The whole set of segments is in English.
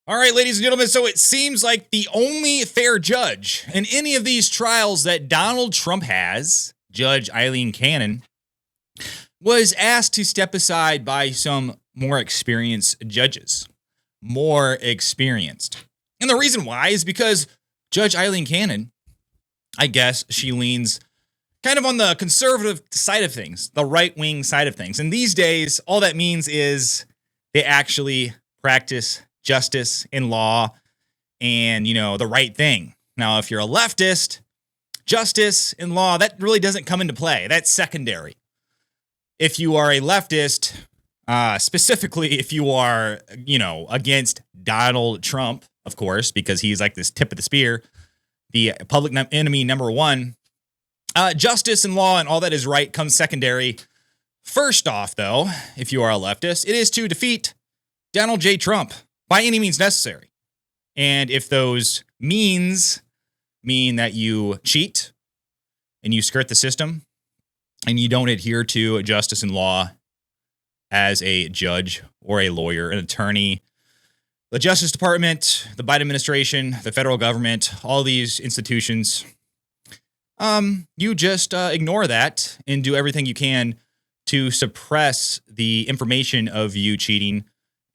All right, ladies and gentlemen, so it seems like the only fair judge in any of these trials that Donald Trump has, Judge Aileen M, was asked to step aside by some more experienced judges. More experienced. And the reason why is because Judge Aileen M, I guess she leans kind of on the conservative side of things, the right-wing side of things. And these days, all that means is they actually practice justice and law and, the right thing. Now, if you're a leftist, justice and law, that really doesn't come into play. That's secondary. If you are a leftist, specifically if you are, against Donald Trump, of course, because he's like this tip of the spear, the public enemy number one, justice and law and all that is right comes secondary. First off, though, if you are a leftist, it is to defeat Donald J. Trump by any means necessary. And if those means mean that you cheat and you skirt the system and you don't adhere to justice and law as a judge or a lawyer, an attorney, the Justice Department, the Biden administration, the federal government, all these institutions, you just ignore that and do everything you can to suppress the information of you cheating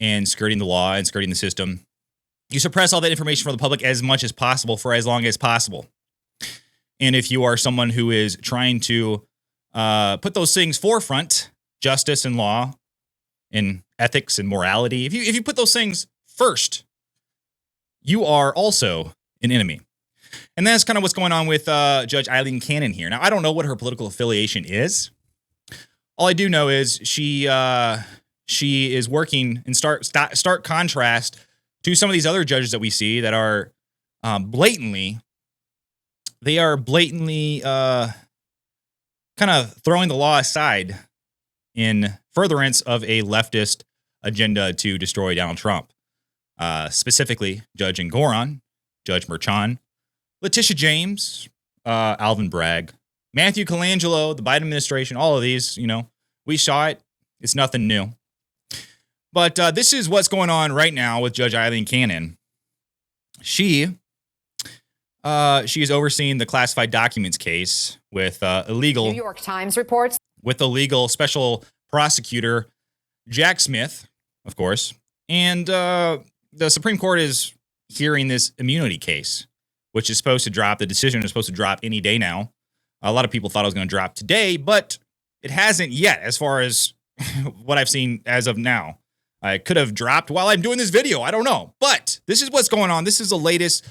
and skirting the law and skirting the system. You suppress all that information from the public as much as possible for as long as possible. And if you are someone who is trying to put those things forefront, justice and law and ethics and morality, if you put those things first, you are also an enemy. And that's kind of what's going on with Judge Aileen M here. Now, I don't know what her political affiliation is. All I do know is she is working in stark contrast to some of these other judges that we see that are blatantly kind of throwing the law aside in furtherance of a leftist agenda to destroy Donald Trump. Specifically, Judge Engoron, Judge Merchan, Letitia James, Alvin Bragg, Matthew Colangelo, the Biden administration, all of these, we saw it. It's nothing new. But this is what's going on right now with Judge Aileen M. She is overseeing the classified documents case with illegal New York Times reports with illegal special prosecutor Jack Smith, of course. And the Supreme Court is hearing this immunity case, which is supposed to drop. The decision is supposed to drop any day now. A lot of people thought it was going to drop today, but it hasn't yet as far as what I've seen as of now. It could have dropped while I'm doing this video. I don't know. But this is what's going on. This is the latest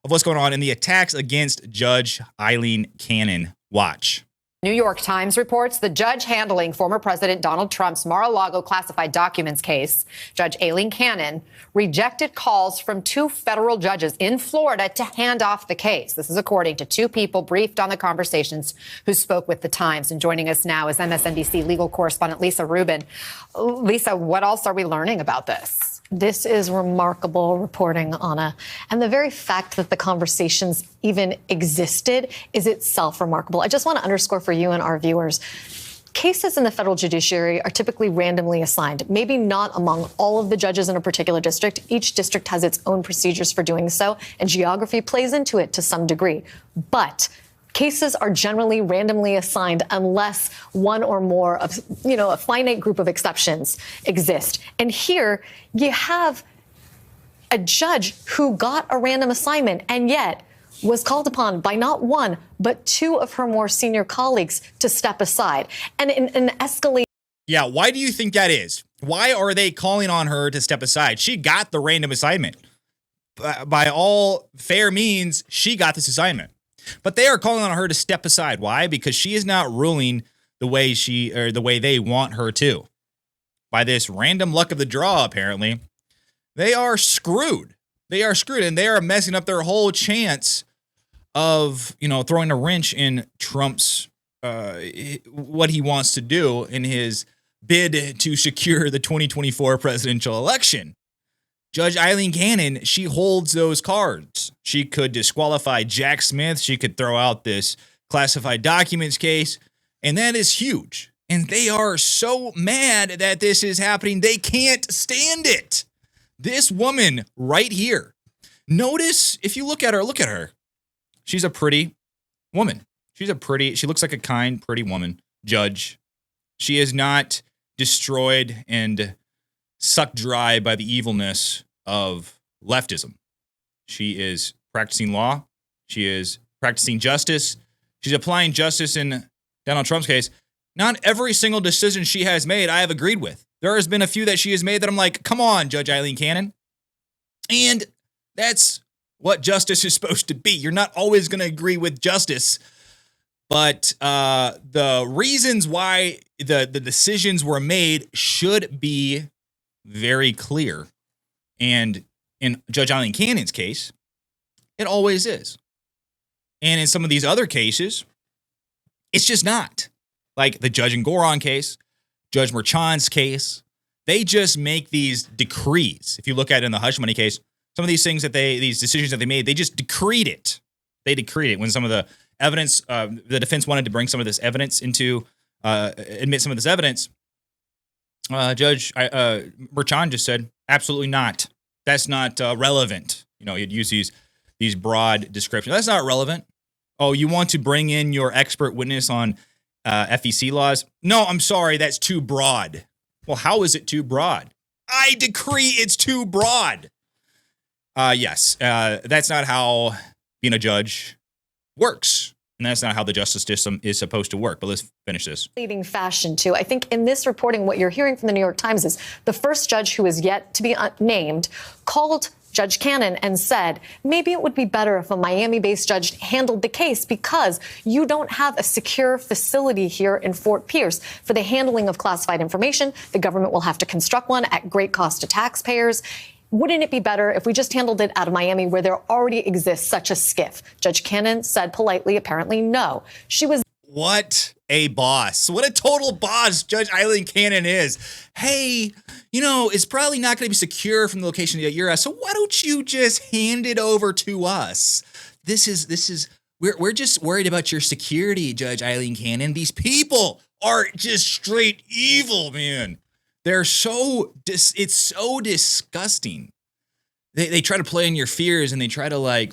of what's going on in the attacks against Judge Aileen M. Watch. New York Times reports the judge handling former President Donald Trump's Mar-a-Lago classified documents case, Judge Aileen M, rejected calls from two federal judges in Florida to hand off the case. This is according to two people briefed on the conversations who spoke with the Times. And joining us now is MSNBC legal correspondent Lisa Rubin. Lisa, what else are we learning about this? This is remarkable reporting, Anna. And the very fact that the conversations even existed is itself remarkable. I just want to underscore for you and our viewers, cases in the federal judiciary are typically randomly assigned, maybe not among all of the judges in a particular district. Each district has its own procedures for doing so, and geography plays into it to some degree. But cases are generally randomly assigned unless one or more of, a finite group of exceptions exist. And here you have a judge who got a random assignment and yet was called upon by not one, but two of her more senior colleagues to step aside. And in an escalation. Yeah, why do you think that is? Why are they calling on her to step aside? She got the random assignment. By all fair means, she got this assignment. But they are calling on her to step aside. Why? Because she is not ruling the way the way they want her to. By this random luck of the draw, apparently, they are screwed. They are screwed, and they are messing up their whole chance of, throwing a wrench in Trump's what he wants to do in his bid to secure the 2024 presidential election. Judge Aileen M, she holds those cards. She could disqualify Jack Smith. She could throw out this classified documents case. And that is huge. And they are so mad that this is happening. They can't stand it. This woman right here. Notice, if you look at her. She's a pretty woman. She looks like a kind, pretty woman. Judge. She is not destroyed and sucked dry by the evilness of leftism. She is practicing law. She is practicing justice. She's applying justice in Donald Trump's case. Not every single decision she has made I have agreed with. There has been a few that she has made that I'm like, come on, Judge Aileen Cannon. And that's what justice is supposed to be. You're not always going to agree with justice, but the reasons why the decisions were made should be very clear. And in Judge Aileen Cannon's case, it always is. And in some of these other cases, it's just not. Like the Judge Ngoron case, Judge Merchan's case, they just make these decrees. If you look at it in the hush money case, some of these things these decisions that they made, they just decreed it. They decreed it when some of the evidence, the defense wanted to bring some of this evidence into, admit some of this evidence. Judge Merchan just said, absolutely not. That's not relevant. He'd use these broad descriptions. That's not relevant. Oh, you want to bring in your expert witness on FEC laws? No, I'm sorry, that's too broad. Well, how is it too broad? I decree it's too broad. Yes, that's not how being a judge works. And that's not how the justice system is supposed to work. But let's finish this. Leading fashion, too. I think in this reporting, what you're hearing from the New York Times is the first judge who is yet to be named called Judge Cannon and said, maybe it would be better if a Miami-based judge handled the case because you don't have a secure facility here in Fort Pierce. For the handling of classified information, the government will have to construct one at great cost to taxpayers. Wouldn't it be better if we just handled it out of Miami where there already exists such a SCIF? Judge Cannon said politely, apparently no. She was... What a boss. What a total boss Judge Aileen Cannon is. Hey, it's probably not going to be secure from the location that you're at, so why don't you just hand it over to us? We're just worried about your security, Judge Aileen Cannon. These people are just straight evil, man. They're it's so disgusting. They try to play in your fears and they try to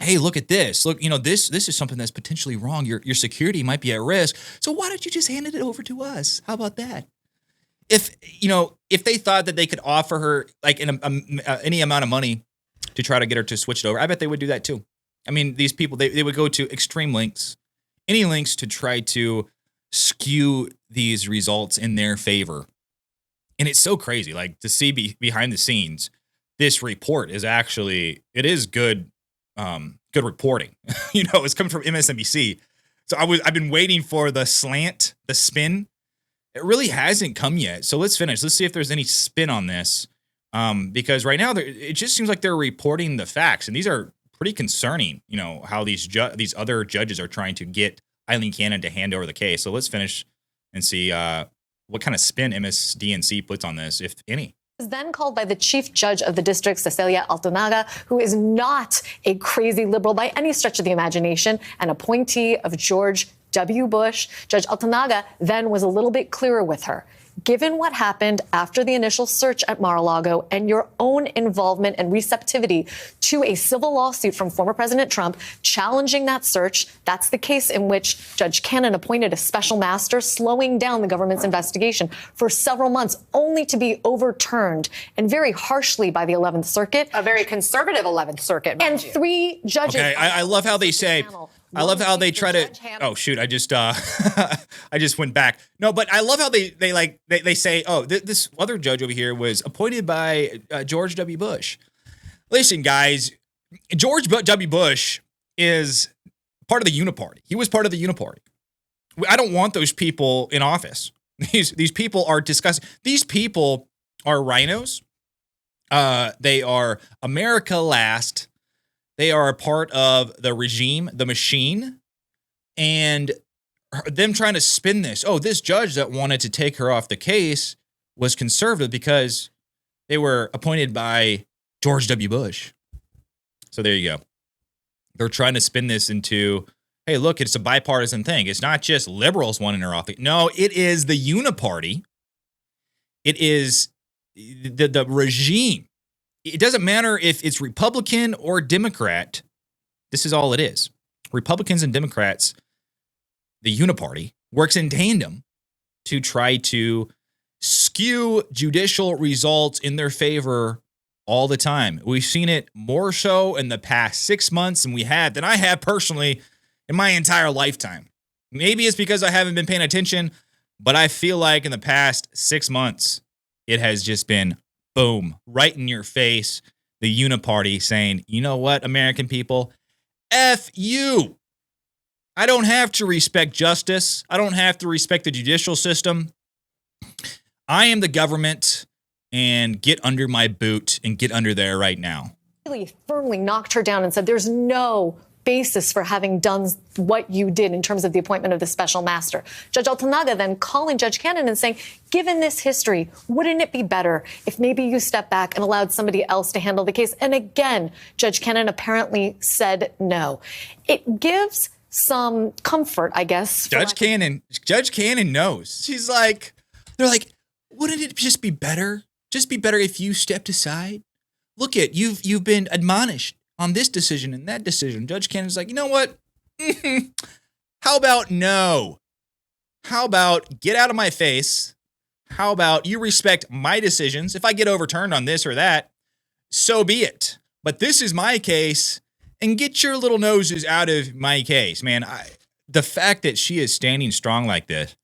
hey, look at this. Look, this is something that's potentially wrong. Your security might be at risk. So why don't you just hand it over to us? How about that? If they thought that they could offer her any amount of money to try to get her to switch it over, I bet they would do that too. I mean, these people, they would go to extreme lengths, any lengths to try to skew these results in their favor. And it's so crazy, to see behind the scenes, this report is good, good reporting. It's coming from MSNBC. So I've been waiting for the slant, the spin. It really hasn't come yet. So let's finish. Let's see if there's any spin on this. Because right now it just seems like they're reporting the facts, and these are pretty concerning. How these other judges are trying to get Aileen Cannon to hand over the case. So let's finish and see what kind of spin MSDNC puts on this, if any. Was then called by the Chief Judge of the district, Cecilia Altonaga, who is not a crazy liberal by any stretch of the imagination, an appointee of George W. Bush. Judge Altonaga then was a little bit clearer with her. Given what happened after the initial search at Mar-a-Lago and your own involvement and receptivity to a civil lawsuit from former President Trump challenging that search, that's the case in which Judge Cannon appointed a special master, slowing down the government's investigation for several months, only to be overturned and very harshly by the 11th Circuit. A very conservative 11th Circuit. And three judges. Okay, I love how they say... I love how they try to. Oh shoot! I just I just went back. No, but I love how they say, oh, this other judge over here was appointed by George W. Bush. Listen, guys, George W. Bush is part of the Uniparty. He was part of the Uniparty. I don't want those people in office. These people are disgusting. These people are rhinos. They are America last. They are a part of the regime, the machine, and them trying to spin this. Oh, this judge that wanted to take her off the case was conservative because they were appointed by George W. Bush. So there you go. They're trying to spin this into, hey, look, it's a bipartisan thing. It's not just liberals wanting her off the. No, it is the Uniparty. It is the regime it doesn't matter if it's Republican or Democrat. This is all it is. Republicans and Democrats, the uniparty, works in tandem to try to skew judicial results in their favor all the time. We've seen it more so in the past 6 months than I have personally in my entire lifetime. Maybe it's because I haven't been paying attention, but I feel like in the past 6 months, it has just been boom, right in your face. The uniparty saying, you know what, American people, F you. I don't have to respect justice. I don't have to respect the judicial system. I am the government, and get under my boot and get under there right now. Really firmly knocked her down and said there's no basis for having done what you did in terms of the appointment of the special master. Judge Altonaga then calling Judge Cannon and saying, given this history, wouldn't it be better if maybe you step back and allowed somebody else to handle the case? And again, Judge Cannon apparently said no. It gives some comfort, I guess. Judge Cannon knows. She's like, they're like, wouldn't it just be better? Just be better if you stepped aside? Look at, you've been admonished on this decision and that decision. Judge Cannon's like, you know what? How about no? How about get out of my face? How about you respect my decisions? If I get overturned on this or that, so be it. But this is my case, and get your little noses out of my case, man. The fact that she is standing strong like this,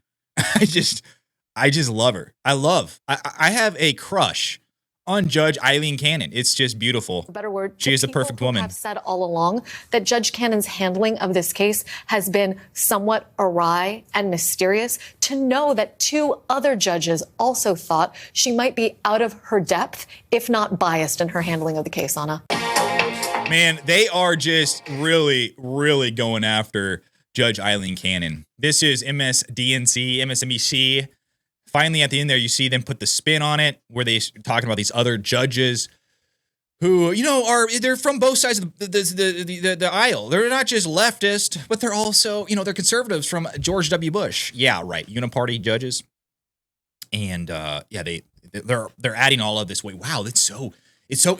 I just love her. I have a crush on Judge Aileen Cannon. It's just beautiful. A better word. She is the perfect woman. I've said all along that Judge Cannon's handling of this case has been somewhat awry and mysterious. To know that 2 other judges also thought she might be out of her depth, if not biased in her handling of the case, Anna. Man, they are just really, really going after Judge Aileen Cannon. This is MSNBC. Finally, at the end there, you see them put the spin on it, where they're talking about these other judges who, they're from both sides of the aisle. They're not just leftist, but they're also, they're conservatives from George W. Bush. Yeah, right. Uniparty judges. And they're adding all of this. Wait, wow, it's so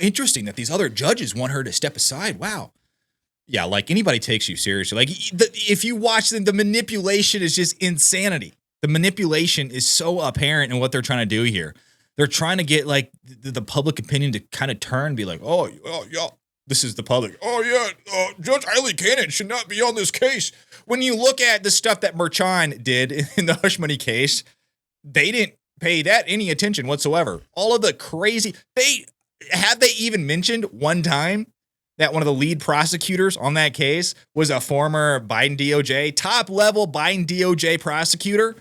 interesting that these other judges want her to step aside. Wow. Yeah, like anybody takes you seriously. Like if you watch them, the manipulation is just insanity. The manipulation is so apparent in what they're trying to do here. They're trying to get like the public opinion to kind of turn and be like, oh yeah, this is the public. Oh yeah, Judge Aileen Cannon should not be on this case. When you look at the stuff that Merchan did in the hush money case, they didn't pay that any attention whatsoever. All of the crazy, they even mentioned one time that one of the lead prosecutors on that case was a former Biden DOJ, top level Biden DOJ prosecutor.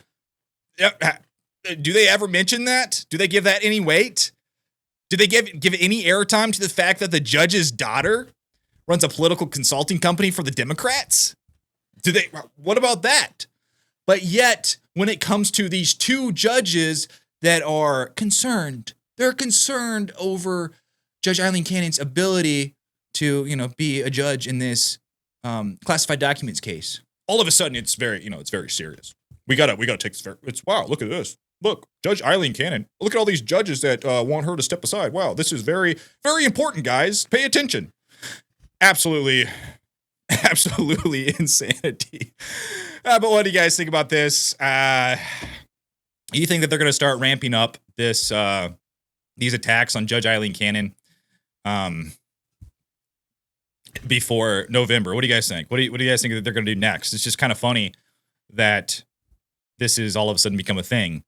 Do they ever mention that? Do they give that any weight? Do they give any airtime to the fact that the judge's daughter runs a political consulting company for the Democrats? What about that? But yet, when it comes to these 2 judges that are concerned, they're concerned over Judge Aileen Cannon's ability to, be a judge in this classified documents case. All of a sudden, it's very serious. We gotta take this. It's wow. Look at this. Look, Judge Aileen Cannon. Look at all these judges that want her to step aside. Wow, this is very, very important, guys. Pay attention. Absolutely insanity. But what do you guys think about this? You think that they're gonna start ramping up these attacks on Judge Aileen Cannon before November? What do you guys think? What do you guys think that they're gonna do next? It's just kind of funny that this is all of a sudden become a thing.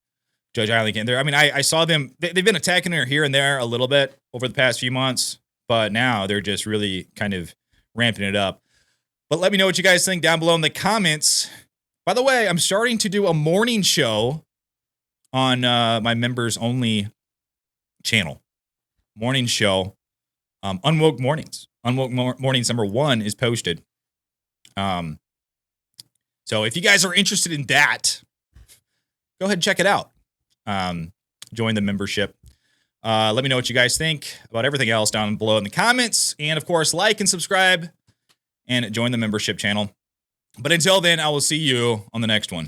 Judge Aileen Cannon. I saw them. They've been attacking her here and there a little bit over the past few months, but now they're just really kind of ramping it up. But let me know what you guys think down below in the comments. By the way, I'm starting to do a morning show on my members only channel. Morning show, Unwoke Mornings. Unwoke Mornings #1 is posted. So if you guys are interested in that, go ahead and check it out. Join the membership. Let me know what you guys think about everything else down below in the comments. And of course, like and subscribe and join the membership channel. But until then, I will see you on the next one.